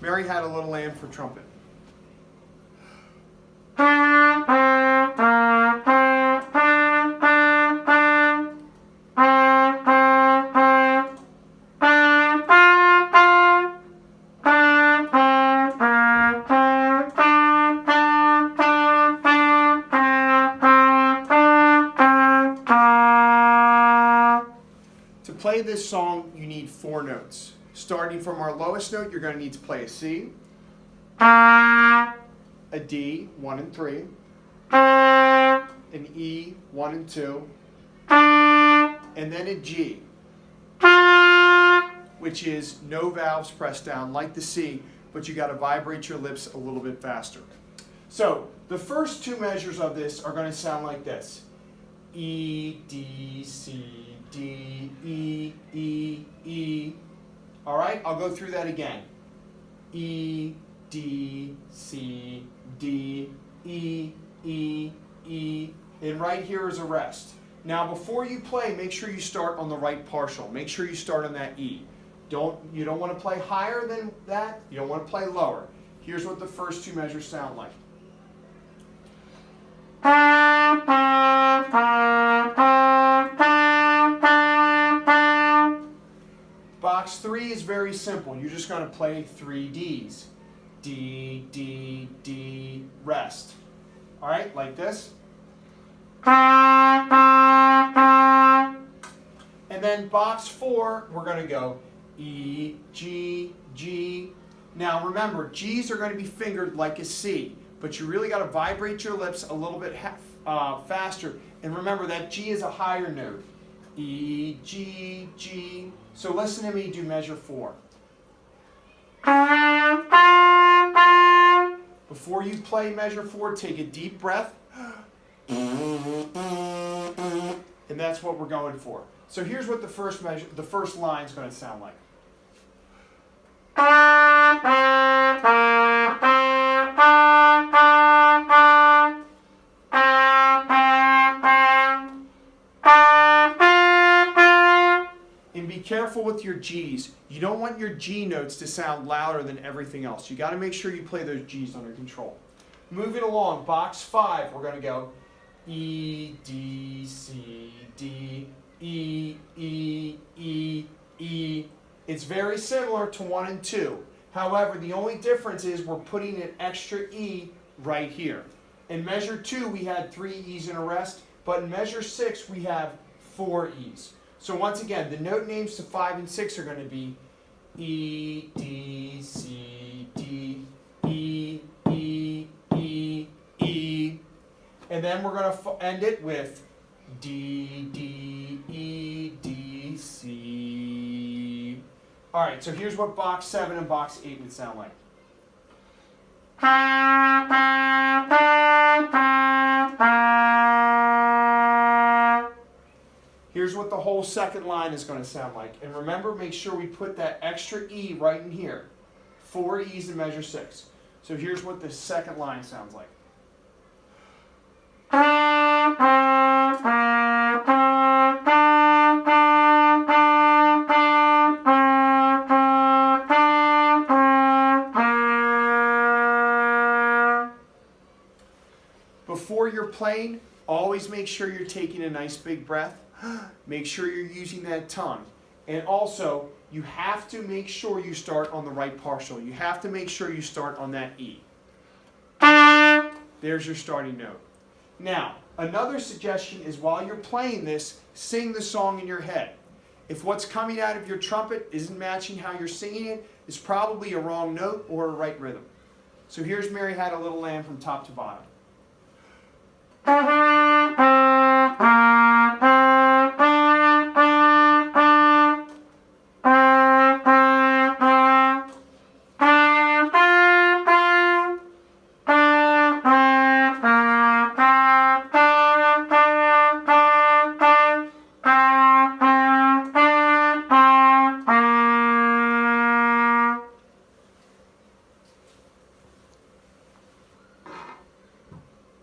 Mary Had a Little Lamb for trumpet. To play this song, you need 4 notes. Starting from our lowest note, you're going to need to play a C, a D, 1 and 3, an E, 1 and 2, and then a G, which is no valves pressed down like the C, but you got to vibrate your lips a little bit faster. So the first 2 measures of this are going to sound like this. E, D, C, D, E, E, E. All right, I'll go through that again. E, D, C, D, E, E, E. And right here is a rest. Now before you play, make sure you start on the right partial. Make sure you start on that E. You don't want to play higher than that. You don't want to play lower. Here's what the first 2 measures sound like. Box 3 is very simple. You're just going to play 3 Ds. D, D, D, rest. All right, like this. And then box 4, we're going to go E, G, G. Now remember, G's are going to be fingered like a C, but you really got to vibrate your lips a little bit faster. And remember, that G is a higher note. E, G, G. So listen to me do measure 4. Before you play measure 4, take a deep breath. And that's what we're going for. So here's what the first line is going to sound like. And be careful with your G's. You don't want your G notes to sound louder than everything else. You got to make sure you play those G's under control. Moving along, box 5, we're going to go E, D, C, D, E, E, E, E. It's very similar to 1 and 2. However, the only difference is we're putting an extra E right here. In measure 2, we had 3 E's in a rest, but in measure 6, we have 4 E's. So once again, the note names to 5 and 6 are going to be E, D, C, D, E, E, E, E. And then we're going to end it with D, D, E, D, C. All right, so here's what box 7 and box 8 would sound like. Here's what the whole second line is going to sound like. And remember, make sure we put that extra E right in here. 4 E's in measure 6. So here's what the second line sounds like. Before you're playing, always make sure you're taking a nice big breath. Make sure you're using that tongue. And also, you have to make sure you start on the right partial. You have to make sure you start on that E. There's your starting note. Now, another suggestion is while you're playing this, sing the song in your head. If what's coming out of your trumpet isn't matching how you're singing it, it's probably a wrong note or a right rhythm. So here's Mary Had a Little Lamb from top to bottom.